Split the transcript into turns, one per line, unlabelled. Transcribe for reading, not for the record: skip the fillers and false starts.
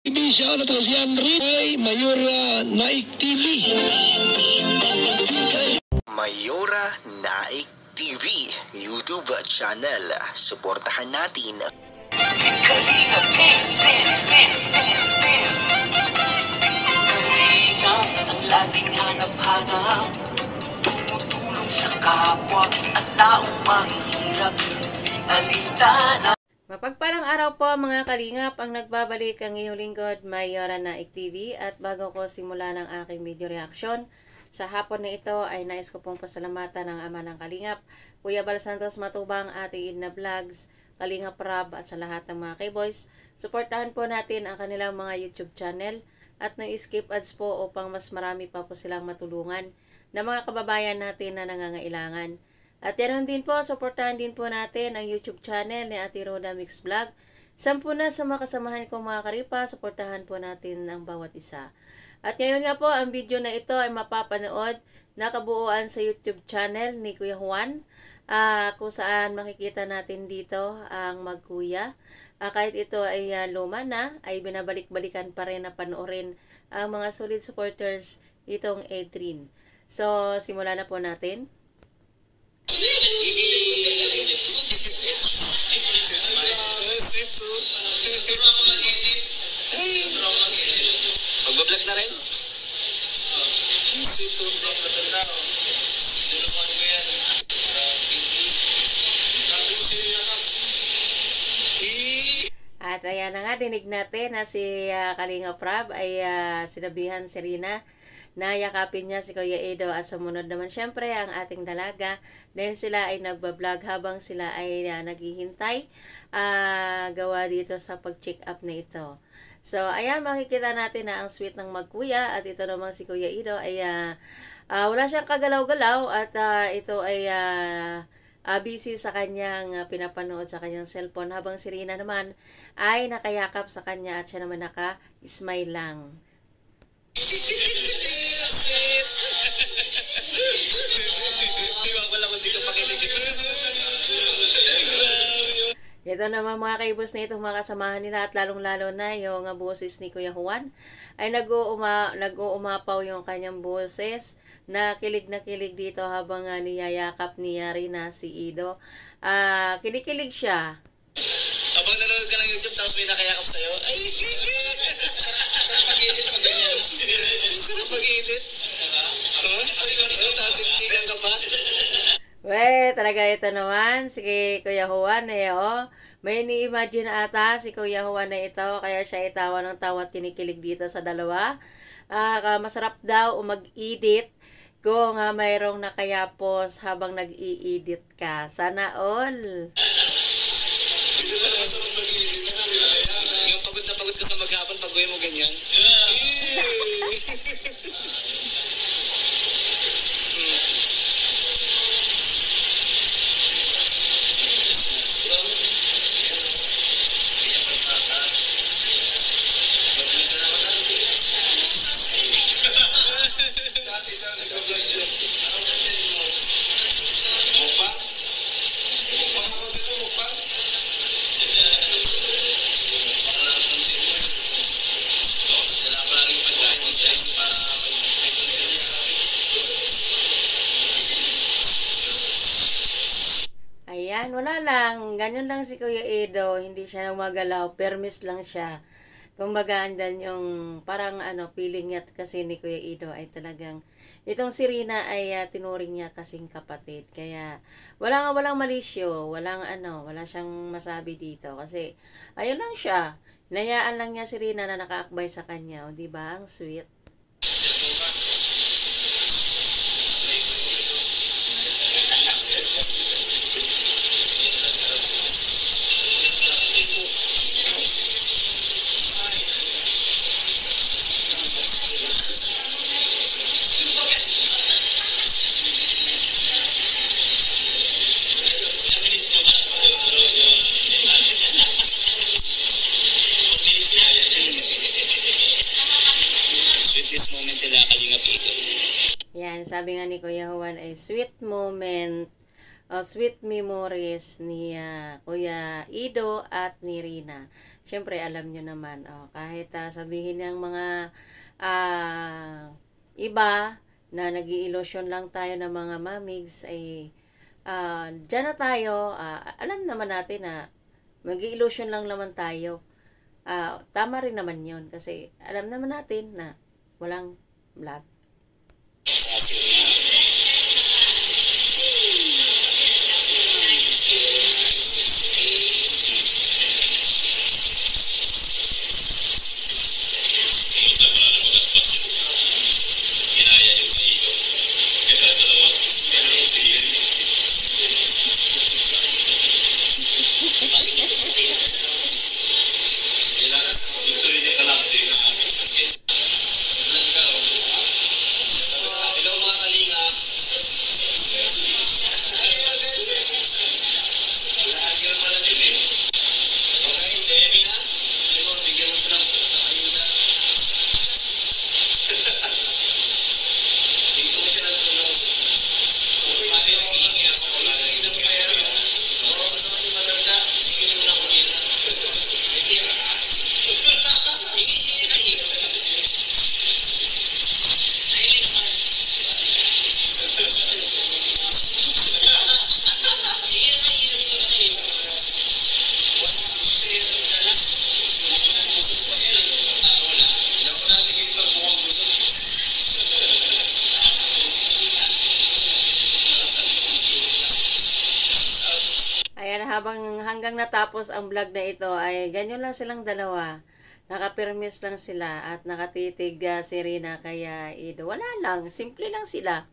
Siya na to si Henry ay Mayora Naik TV.
Mayora Naik TV YouTube channel. Suportahan natin.
Kalingap ang laging hanap-hanap, tumutulong sa kapwa at taong mahihirap. Alintana.
Mapagpalang araw po mga kalingap, ang nagbabalik ang iyong lingkod, Mayora Naik TV. At bago ko simula ng aking video reaction, sa hapon na ito ay nais ko pong pasalamatan ng ama ng kalingap, Kuya Bal Santos Matubang, Ate Edna Vlogs, Kalingap Rob at sa lahat ng mga K-Boys. Suportahan po natin ang kanilang mga YouTube channel at no-skip ads po upang mas marami pa po silang matulungan na mga kababayan natin na nangangailangan. At yan din po, suportahan din po natin ang YouTube channel ni Ate Roda Mix Vlog. 10 na sa mga kasamahan kong mga karipa, suportahan po natin ang bawat isa. At ngayon nga po, ang video na ito ay mapapanood na kabuuan sa YouTube channel ni Kuya Juan, kung saan makikita natin dito ang Magkuya. Kahit ito ay luma na, ay binabalik-balikan pa rin na panoorin ang mga solid supporters itong Adrian. So, simulan na po natin.
Magbablog na rin? Sweet to.
At ayan na nga, dinig natin na si Kalingap Rob ay sinabihan si Rina na yakapin niya si Kuya Edo, at sumunod naman syempre ang ating dalaga. Then sila ay nagbablog habang sila ay naghihintay gawa dito sa pag-check up na ito. So ayan, makikita natin na ang sweet ng Magkuya, at ito naman si Kuya Edo ay wala siyang kagalaw-galaw, at ito ay busy sa kanyang pinapanood sa kanyang cellphone, habang si Rina naman ay nakayakap sa kanya at siya naman naka-smile lang. Ito naman mga kaibos na itong mga kasamahan nila, at lalong-lalo na yung boses ni Kuya Juan ay nag-uumapaw yung kanyang boses. Kilig na kilig dito habang niyayakap ni Rina si Edo. Kinikilig siya.
Habang nanonood ka ng YouTube tapos may nakayakap sa'yo, ay! Sarap mag-edit pag ganyan. Sarap mag-edit? Tasitigan ka pa?
We, talaga ito naman si Kuya Juan may ni-imagine ata si Kuya Juan na ito, kaya siya itawa ng tawa at kinikilig dito sa dalawa. Masarap daw mag-edit kung mayroong nakayapos habang nag-i-edit ka. Sana all.
Yung pagod na pagod ka sa maghapon, pag gawin mo ganyan.
Ayan, wala lang. Ganyan lang si Kuya Edo. Hindi siya magalaw. Permis lang siya. Kumbaga, andan yung parang feeling niya kasi ni Kuya Edo ay talagang itong si Rina ay tinuring niya kasing kapatid. Kaya walang malisyo, wala siyang masabi dito kasi ayun lang siya. Hinayaan lang niya si Rina na nakaakbay sa kanya, o di ba? Ang sweet. Yan, sabi nga ni Kuya Juan ay sweet moment, sweet memories ni Kuya Edo at ni Rina. syempre alam nyo naman, kahit sabihin ng mga iba na nag-i-illusion lang tayo ng mga mamigs, ay dyan na tayo, alam naman natin na mag-i-illusion lang naman tayo. Tama rin naman yun kasi alam naman natin na walang vlog. Ayan, hanggang natapos ang vlog na ito ay ganyan lang silang dalawa. Nakapirmis lang sila at nakatitig si Rina kaya Ido. Wala lang, simple lang sila.